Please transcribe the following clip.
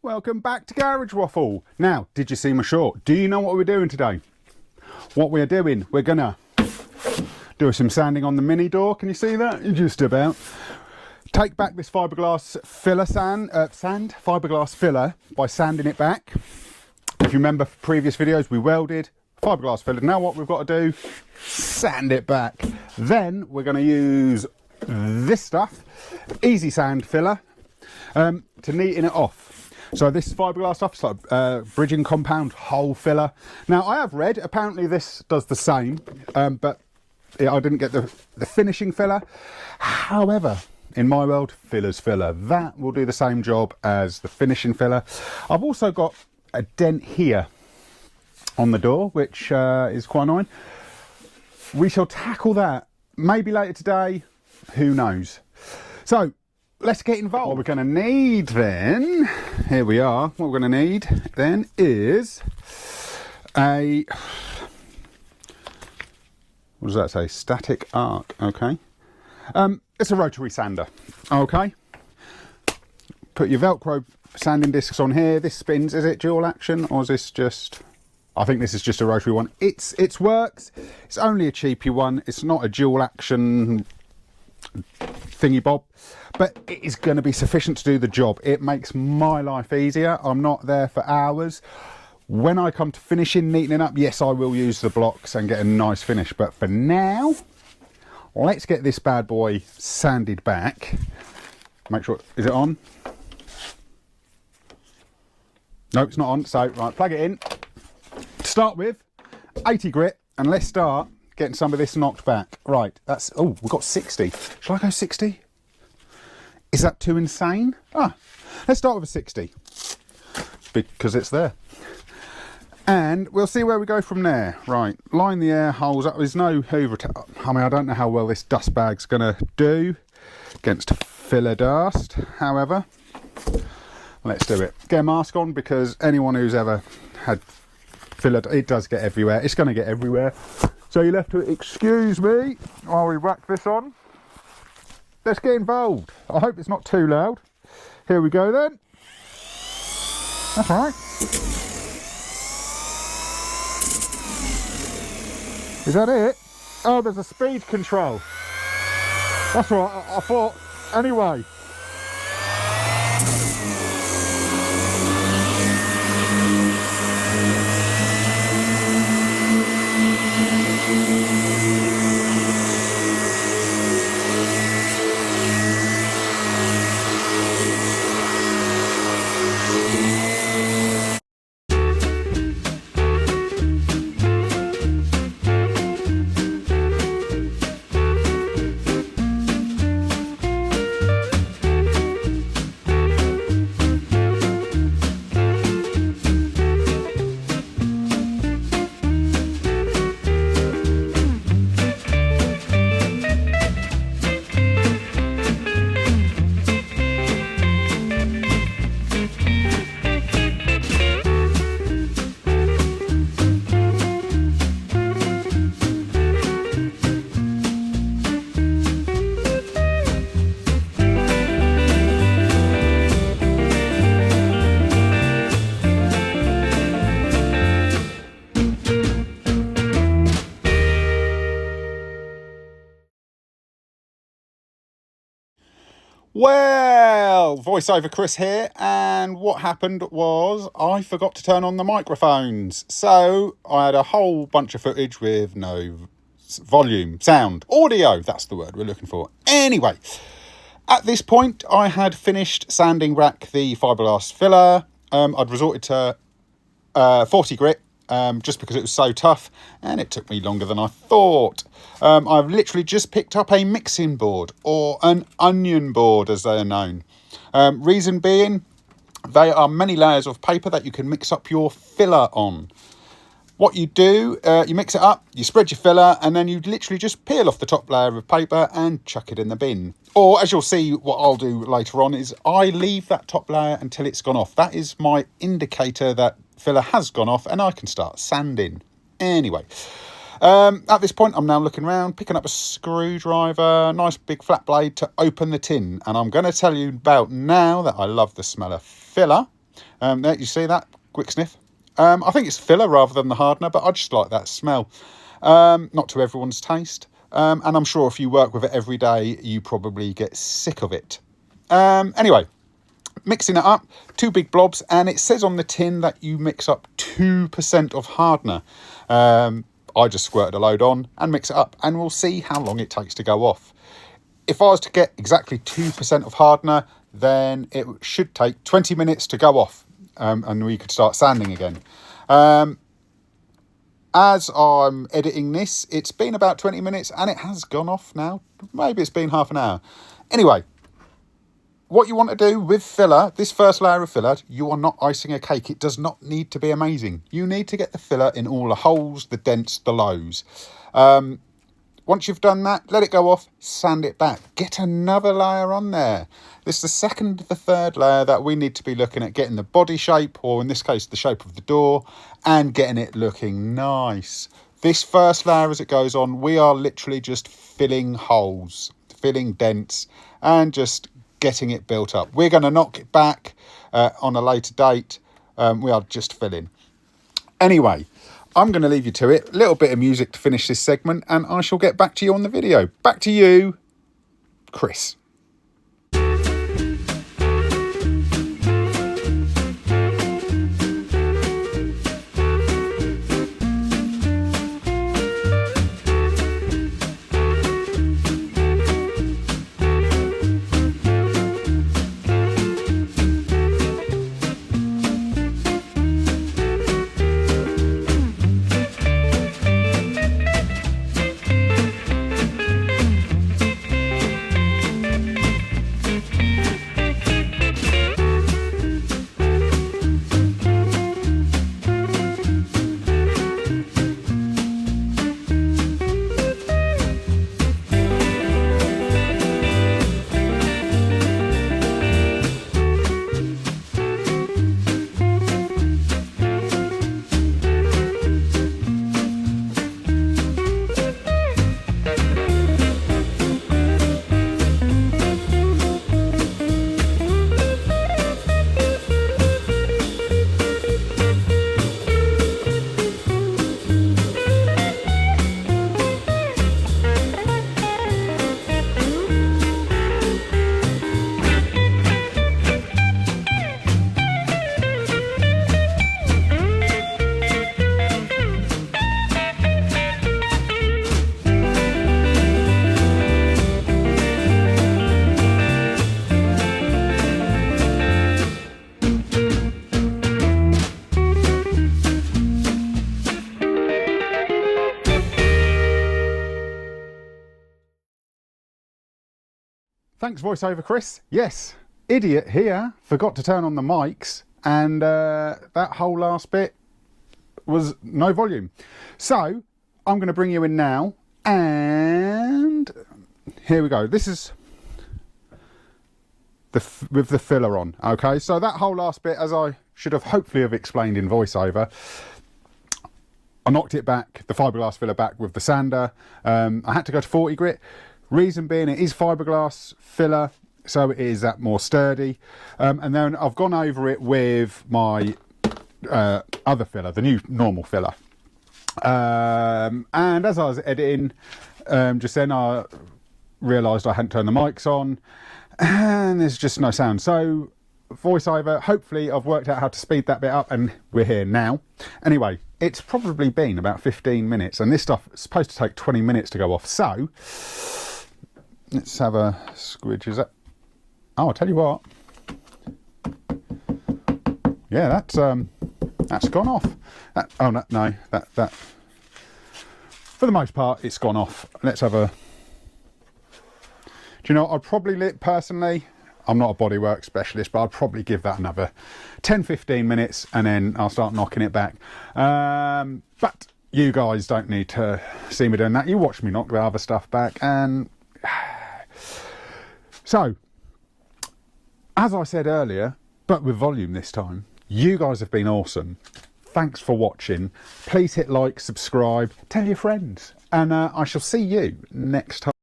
Welcome back to Garage Waffle. Now, did you see my short? Do you know what we're doing today? What we're doing, we're gonna do some sanding on the mini door. Can you see that? Just about. Take back this fiberglass filler fiberglass filler by sanding it back. If you remember previous videos, we welded fiberglass filler. Now what we've got to do, sand it back. Then we're going to use this stuff, easy sand filler, to neaten it off. So this fiberglass stuff is like bridging compound hole filler. Now I have read apparently this does the same, but I didn't get the finishing filler. However, in my world, filler's filler. That will do the same job as the finishing filler. I've also got a dent here on the door, which is quite annoying. We shall tackle that maybe later today, who knows. So let's get involved. What we're going to need then, here we are, what we're going to need then is a, what does that say, static arc, okay. It's a rotary sander, okay. Put your Velcro sanding discs on here. This spins, is it dual action or is this just, I think this is just a rotary one. It works, it's only a cheapy one, it's not a dual action thingy bob, but it is going to be sufficient to do the job. It makes my life easier. I'm not there for hours. When I come to finishing, neatening up, yes, I will use the blocks and get a nice finish, but for now, let's get this bad boy sanded back. Make sure, is it on? No, it's not on, so right, plug it in. To start with, 80 grit, and let's start getting some of this knocked back. Right, that's, oh, we've got 60. Shall I go 60? Is that too insane? Let's start with a 60, because it's there. And we'll see where we go from there. Right, line the air holes up. There's no hoover. I mean, I don't know how well this dust bag's going to do against filler dust. However, let's do it. Get a mask on, because anyone who's ever had filler, it does get everywhere. It's going to get everywhere. So you'll have to excuse me while we whack this on. Let's get involved. I hope it's not too loud. Here we go then. That's all right. Is that it? Oh, there's a speed control. That's all right, I thought. Anyway. Well, voiceover Chris here, and what happened was I forgot to turn on the microphones. So I had a whole bunch of footage with no volume, sound, audio, that's the word we're looking for. Anyway, at this point I had finished sanding back the fiberglass filler. I'd resorted to 40 grit, just because it was so tough, and it took me longer than I thought. I've literally just picked up a mixing board, or an onion board as they are known. Reason being, they are many layers of paper that you can mix up your filler on. What you do, you mix it up, you spread your filler, and then you literally just peel off the top layer of paper and chuck it in the bin. Or, as you'll see, what I'll do later on is I leave that top layer until it's gone off. That is my indicator that filler has gone off and I can start sanding. Anyway, at this point I'm now looking around, picking up a screwdriver, nice big flat blade to open the tin, and I'm going to tell you about now that I love the smell of filler. There, you see that? Quick sniff. I think it's filler rather than the hardener, but I just like that smell. Not to everyone's taste. And I'm sure if you work with it every day, you probably get sick of it. Anyway, mixing it up, 2 big blobs, and it says on the tin that you mix up 2% of hardener. I just squirted a load on and mix it up, and we'll see how long it takes to go off. If I was to get exactly 2% of hardener, then it should take 20 minutes to go off, and we could start sanding again. As I'm editing this, it's been about 20 minutes and it has gone off now. Maybe it's been half an hour. Anyway, what you want to do with filler, this first layer of filler, you are not icing a cake. It does not need to be amazing. You need to get the filler in all the holes, the dents, the lows. Once you've done that, let it go off, sand it back. Get another layer on there. This is the second, the third layer that we need to be looking at getting the body shape, or in this case, the shape of the door, and getting it looking nice. This first layer, as it goes on, we are literally just filling holes, filling dents, and just getting it built up. We're going to knock it back on a later date. We are just filling. Anyway, I'm going to leave you to it. A little bit of music to finish this segment, and I shall get back to you on the video. Back to you, Chris. Thanks, voiceover Chris. Yes, idiot here forgot to turn on the mics, and that whole last bit was no volume. So I'm going to bring you in now, and here we go. This is with the filler on. Okay, so that whole last bit, as I should have hopefully have explained in voiceover, I knocked it back, the fiberglass filler back with the sander. I had to go to 40 grit. Reason being, it is fiberglass filler, so it is that more sturdy. And then I've gone over it with my other filler, the new normal filler. And as I was editing just then, I realised I hadn't turned the mics on, and there's just no sound. So voiceover, hopefully I've worked out how to speed that bit up, and we're here now. Anyway, it's probably been about 15 minutes, and this stuff is supposed to take 20 minutes to go off. So let's have a squidge. Is that? Oh, I'll tell you what. Yeah, that's gone off. That for the most part, it's gone off. Let's have a. Do you know what I'd probably personally? I'm not a bodywork specialist, but I'd probably give that another 10-15 minutes, and then I'll start knocking it back. But you guys don't need to see me doing that. You watch me knock the other stuff back, and so, as I said earlier, but with volume this time, you guys have been awesome. Thanks for watching. Please hit like, subscribe, tell your friends, and I shall see you next time.